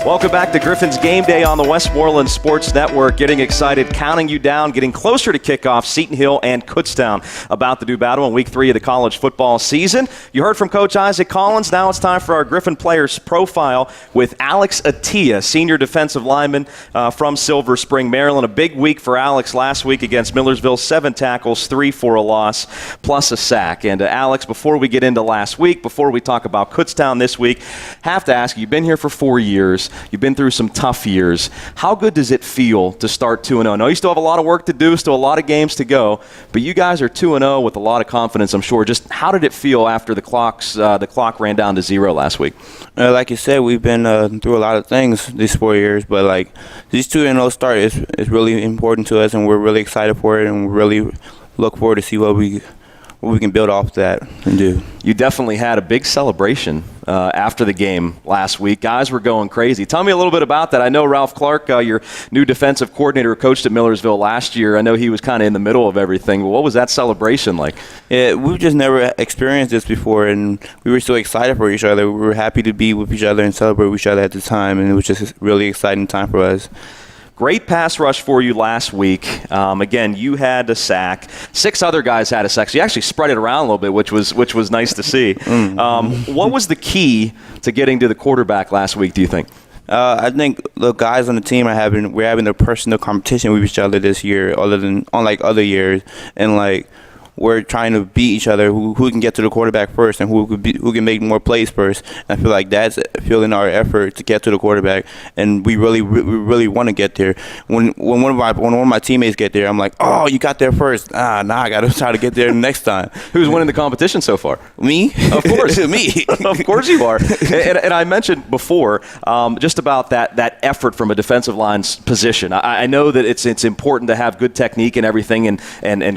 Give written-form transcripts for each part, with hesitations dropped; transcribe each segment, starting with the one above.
Welcome back to Griffin's Game Day on the Westmoreland Sports Network. Getting excited, counting you down, getting closer to kickoff. Seton Hill and Kutztown about to do battle in Week 3 of the college football season. You heard from Coach Isaac Collins. Now it's time for our Griffin Players Profile with Alex Attia, senior defensive lineman from Silver Spring, Maryland. A big week for Alex last week against Millersville. 7 tackles, 3 for a loss, plus a sack. And Alex, before we get into last week, before we talk about Kutztown this week, have to ask you, you've been here for 4 years. You've been through some tough years. How good does it feel to start 2-0? I know you still have a lot of work to do, still a lot of games to go, but you guys are 2-0 with a lot of confidence, I'm sure. Just how did it feel after the clock ran down to 0 last week? Like you said, we've been through a lot of things these 4 years, but like this 2-0 start is really important to us, and we're really excited for it, and we really look forward to see what we can build off that and do. You definitely had a big celebration after the game last week. Guys were going crazy. Tell me a little bit about that. I know Ralph Clark, your new defensive coordinator who coached at Millersville last year, I know he was kind of in the middle of everything. What was that celebration like? Yeah, we've just never experienced this before, and we were so excited for each other. We were happy to be with each other and celebrate with each other at the time, and it was just a really exciting time for us. Great pass rush for you last week. Again, you had a sack. 6 other guys had a sack. So you actually spread it around a little bit, which was nice to see. What was the key to getting to the quarterback last week, do you think? I think the guys on the team we're having a personal competition with each other this year, other than unlike other years, and like we're trying to beat each other, who can get to the quarterback first and who can make more plays first. And I feel like that's fueling our effort to get to the quarterback, and we really want to get there. When one of my teammates get there, I'm like, oh, you got there first. I got to try to get there next time. Who's winning the competition so far? Me? Of course. Me. Of course you are. And I mentioned before just about that effort from a defensive line's position. I know that it's important to have good technique and everything, and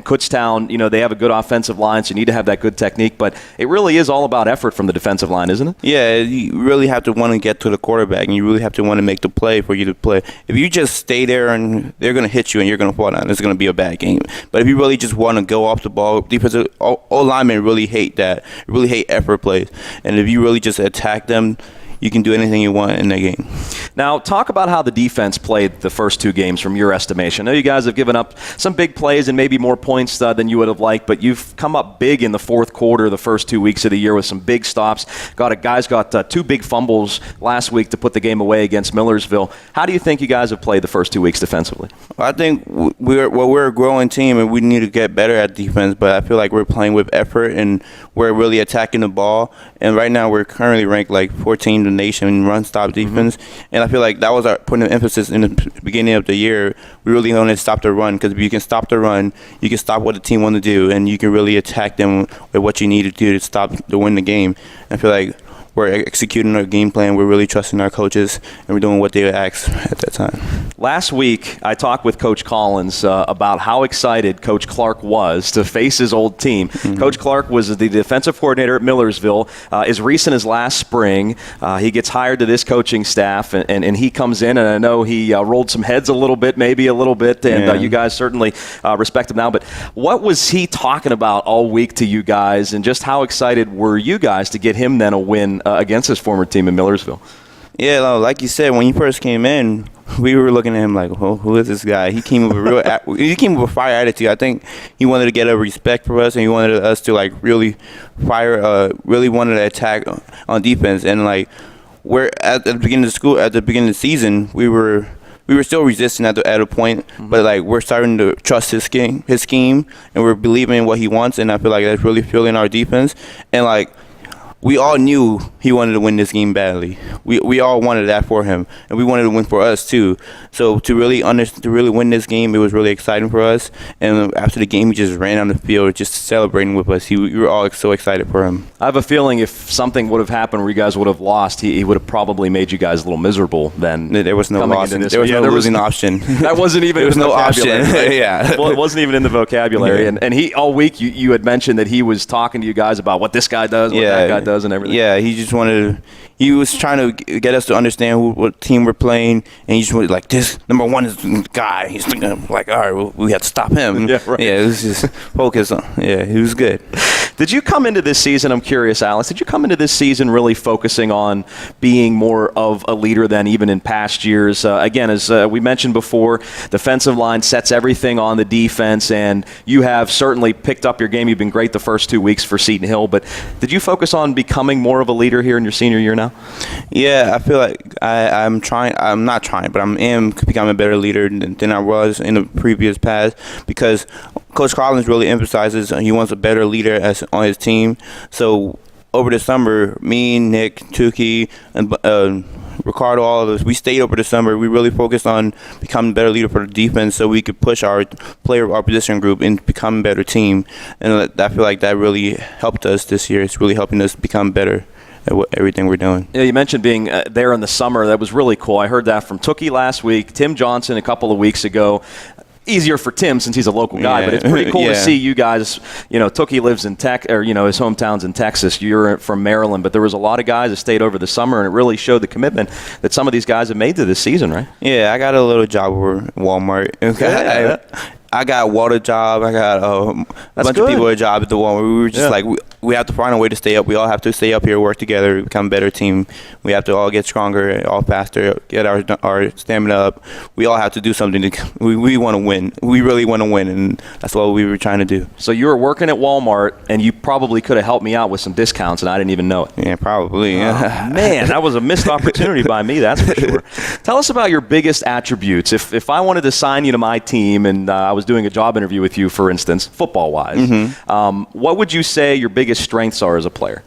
Kutztown, they have a good offensive line, so you need to have that good technique, but it really is all about effort from the defensive line, isn't it? Yeah, you really have to want to get to the quarterback, and you really have to want to make the play for you to play. If you just stay there and they're going to hit you and you're going to fall down, it's going to be a bad game. But if you really just want to go off the ball, defensive all linemen really hate that, really hate effort plays, and if you really just attack them, you can do anything you want in that game. Now, talk about how the defense played the first 2 games from your estimation. I know you guys have given up some big plays and maybe more points than you would have liked, but you've come up big in the fourth quarter, the first 2 weeks of the year with some big stops. Guys got 2 big fumbles last week to put the game away against Millersville. How do you think you guys have played the first 2 weeks defensively? Well, I think we're a growing team, and we need to get better at defense, but I feel like we're playing with effort, and we're really attacking the ball. And right now we're currently ranked like 14th in the nation in run-stop defense. And I feel like that was our point of emphasis in the beginning of the year. We really wanted to stop the run, because if you can stop the run, you can stop what the team wants to do, and you can really attack them with what you need to do to win the game. And I feel like we're executing our game plan. We're really trusting our coaches, and we're doing what they asked at that time. Last week, I talked with Coach Collins about how excited Coach Clark was to face his old team. Mm-hmm. Coach Clark was the defensive coordinator at Millersville as recent as last spring. He gets hired to this coaching staff, and he comes in, and I know he rolled some heads a little bit, and you guys certainly respect him now. But what was he talking about all week to you guys, and just how excited were you guys to get him then a win against his former team in Millersville? Yeah, like you said, when he first came in, we were looking at him like, oh, who is this guy? He came with a fire attitude. I think he wanted to get a respect for us, and he wanted us to like really really wanted to attack on defense. And like we're at the beginning of the season, we were still resisting at a point, but like we're starting to trust his scheme, and we're believing in what he wants. And I feel like that's really fueling our defense. And like, we all knew he wanted to win this game badly. We all wanted that for him, and we wanted to win for us too. So to really win this game, it was really exciting for us. And after the game, he just ran on the field, just celebrating with us. We were all so excited for him. I have a feeling if something would have happened where you guys would have lost, he would have probably made you guys a little miserable then. There was no loss. There was no losing option. That wasn't even. There was no option. Right? Yeah. Well, it wasn't even in the vocabulary. Yeah. And he all week you had mentioned that he was talking to you guys about what this guy does, what that guy does. does and everything. Yeah, he was trying to get us to understand what team we're playing, and he just was like, this number one is the guy. He's like, all right, well, we have to stop him. Yeah, right. Yeah, it was just focus on. Yeah, he was good. Did you come into this season, I'm curious, Alex, did you come into this season really focusing on being more of a leader than even in past years? Again, as we mentioned before, defensive line sets everything on the defense, and you have certainly picked up your game. You've been great the first 2 weeks for Seton Hill, but did you focus on becoming more of a leader here in your senior year now? Yeah, I feel like I'm becoming a better leader than I was in the previous past, because Coach Collins really emphasizes he wants a better leader on his team. So over the summer, me, Nick, Tukey, and Ricardo, all of us, we stayed over the summer. We really focused on becoming a better leader for the defense so we could push our position group and become a better team. And I feel like that really helped us this year. It's really helping us become better at everything we're doing. Yeah, you mentioned being there in the summer. That was really cool. I heard that from Tukey last week, Tim Johnson a couple of weeks ago. Easier for Tim since he's a local guy, but it's pretty cool to see you guys. Tukey lives in his hometown's in Texas. You're from Maryland, but there was a lot of guys that stayed over the summer, and it really showed the commitment that some of these guys have made to this season, right? Yeah, I got a little job over Walmart. I got a water job. I got a bunch of people a job at the Walmart. We were just like, we have to find a way to stay up. We all have to stay up here, work together, become a better team. We have to all get stronger, all faster, get our stamina up. We all have to do something. We want to win. We really want to win, and that's what we were trying to do. So you were working at Walmart, and you probably could have helped me out with some discounts, and I didn't even know it. Yeah, probably. Oh, man, that was a missed opportunity by me, that's for sure. Tell us about your biggest attributes. If I wanted to sign you to my team, and I was doing a job interview with you, for instance, football-wise, what would you say your biggest strengths are as a player?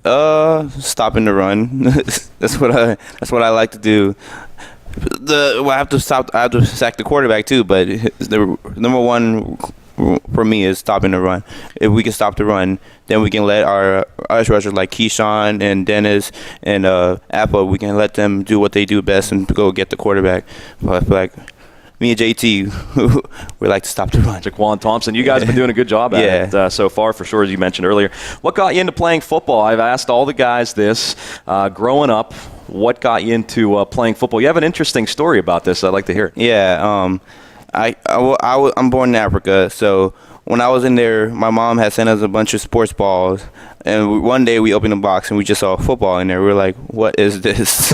Stopping the run. That's what I like to do. I have to sack the quarterback too, but the number one for me is stopping the run. If we can stop the run, then we can let our edge rushers like Keyshawn and Dennis and Attia, we can let them do what they do best and go get the quarterback. But I feel like me and JT, we like to stop the run. Jaquan Thompson, you guys have been doing a good job at it so far, for sure, as you mentioned earlier. What got you into playing football? I've asked all the guys this. Growing up, what got you into playing football? You have an interesting story about this. I'd like to hear it. Yeah, I'm born in Africa, so when I was in there, my mom had sent us a bunch of sports balls, and one day we opened the box and we just saw football in there. We were like, what is this?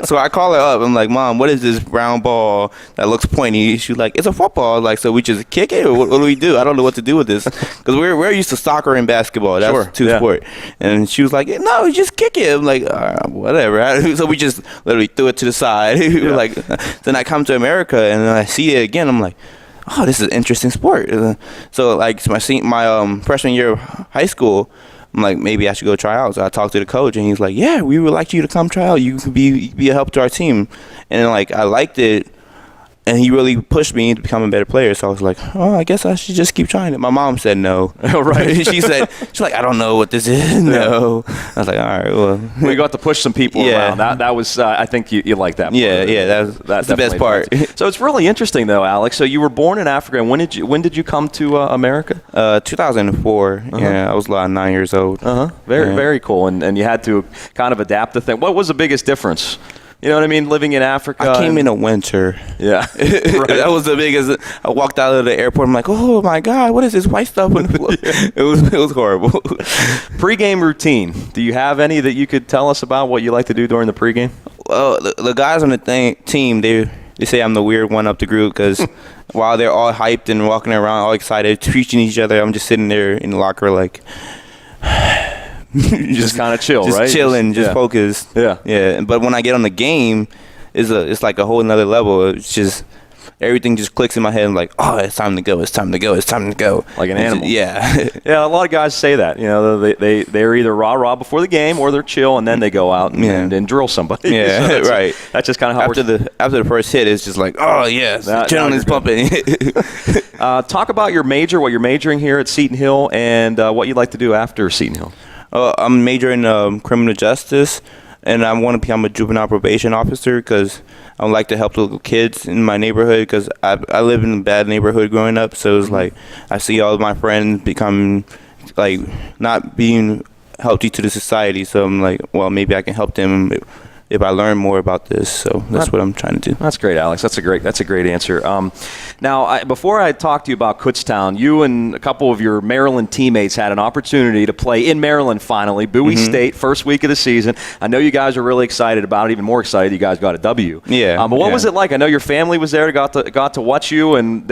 So I call her up. I'm like, Mom, what is this brown ball that looks pointy? She's like, it's a football. Like, so we just kick it, or what do we do? I don't know what to do with this, because we're used to soccer and basketball. That's two sport. And she was like, no, just kick it. I'm like, whatever. So we just literally threw it to the side. Like, then I come to America and I see it again. I'm like, oh, this is an interesting sport. So like my freshman year of high school, I'm like, maybe I should go try out. So I talked to the coach, and he's like, yeah, we would like you to come try out. You could be a help to our team. And like, I liked it, and he really pushed me to become a better player. So I was like, oh, I guess I should just keep trying it. My mom said no. Right. She's like, I don't know what this is. No. I was like, all right, well. We got to push some people around. That was, I think you like that part. Yeah, that's the best part. So it's really interesting, though, Alex. So you were born in Africa, and when did you come to America? 2004. Yeah, I was 9 years old. Very cool. And you had to kind of adapt to things. What was the biggest difference? You know what I mean? Living in Africa. I came in the winter. Yeah. Right. That was the biggest. I walked out of the airport. I'm like, oh, my God, what is this white stuff on the floor? It was horrible. Pregame routine. Do you have any that you could tell us about what you like to do during the pregame? Well, the guys on the team, they say I'm the weird one of the group, because while they're all hyped and walking around all excited, preaching each other, I'm just sitting there in the locker like... just kind of chill, just right? Chilling, just focused. Yeah. But when I get on the game, it's like a whole nother level. It's just everything just clicks in my head. I'm like, oh, it's time to go. It's time to go. It's time to go. Like an animal. Yeah. Yeah. A lot of guys say that. You know, they're either rah before the game, or they're chill, and then they go out and drill somebody. Yeah. So right. That's just kind of how after the first hit, it's just like, oh yes, adrenaline is pumping. Talk about your major, what you're majoring here at Seton Hill, and what you'd like to do after Seton Hill. I'm majoring in criminal justice, and I want to become a juvenile probation officer, because I would like to help the little kids in my neighborhood, because I live in a bad neighborhood growing up. So it's like I see all of my friends become like not being help teach to the society. So I'm like, well, maybe I can help them if I learn more about this. So that's what I'm trying to do. That's great, Alex. That's a great answer. Now, before I talk to you about Kutztown, you and a couple of your Maryland teammates had an opportunity to play in Maryland finally, Bowie State, first week of the season. I know you guys are really excited about it, even more excited you guys got a W. Yeah. But what was it like? I know your family was there, got to watch you, and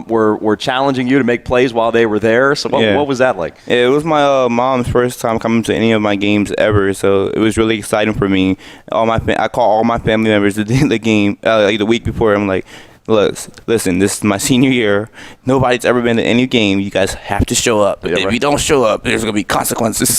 were challenging you to make plays while they were there. So what was that like? It was my mom's first time coming to any of my games ever, so it was really exciting for me. I call all my family members the game, like the week before. I'm like, look, listen, this is my senior year. Nobody's ever been to any game. You guys have to show up. Yeah, if you don't show up, there's gonna be consequences.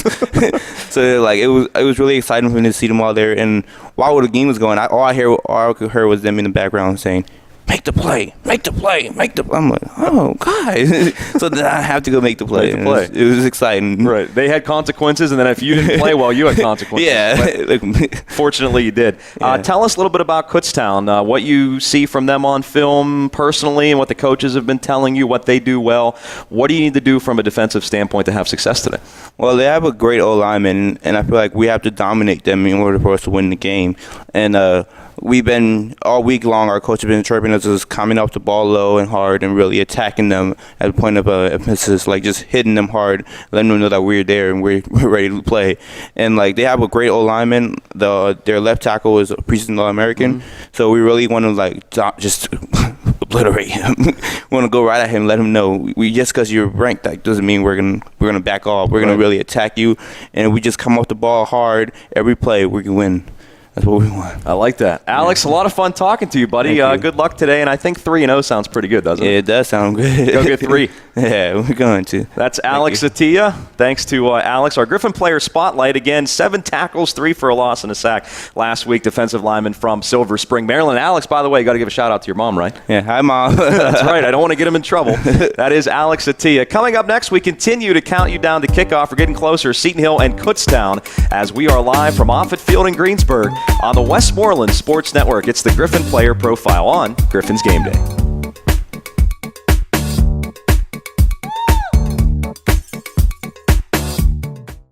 So like it was really exciting for me to see them all there. And while the game was going, all I could hear was them in the background saying, make the play, make the play, make the play. I'm like, oh, guys. So then I have to go make the play. It was exciting. Right. They had consequences, and then if you didn't play well, you had consequences. Yeah. Fortunately, you did. Yeah. Tell us a little bit about Kutztown, what you see from them on film personally and what the coaches have been telling you, what they do well. What do you need to do from a defensive standpoint to have success today? Well, they have a great O-lineman, and I feel like we have to dominate them in order for us to win the game. And we've been, all week long, our coach has been chirping us as coming up the ball low and hard and really attacking them at a point of emphasis, like just hitting them hard, letting them know that we're there and we're ready to play. And, like, they have a great O-lineman. Their left tackle is a preseason All-American. So we really want to, like, just obliterate him. We want to go right at him, let him know, just because you're ranked, that doesn't mean we're gonna back off. We're going to really attack you. And if we just come off the ball hard every play, we can win. That's what we want. I like that. Alex, a lot of fun talking to you, buddy. Good luck today. And I think 3-0 sounds pretty good, doesn't it? Yeah, it does sound good. Go get 3. Yeah, we're going to. That's Alex Attia. Thanks to Alex. Our Griffin player spotlight, again, 7 tackles, 3 for a loss and a sack last week. Defensive lineman from Silver Spring, Maryland. Alex, by the way, you got to give a shout out to your mom, right? Yeah, hi, Mom. That's right. I don't want to get him in trouble. That is Alex Attia. Coming up next, we continue to count you down to kickoff. We're getting closer. Seton Hill and Kutztown as we are live from Offutt Field in Greensburg on the Westmoreland Sports Network. It's the Griffin Player Profile on Griffin's Game Day.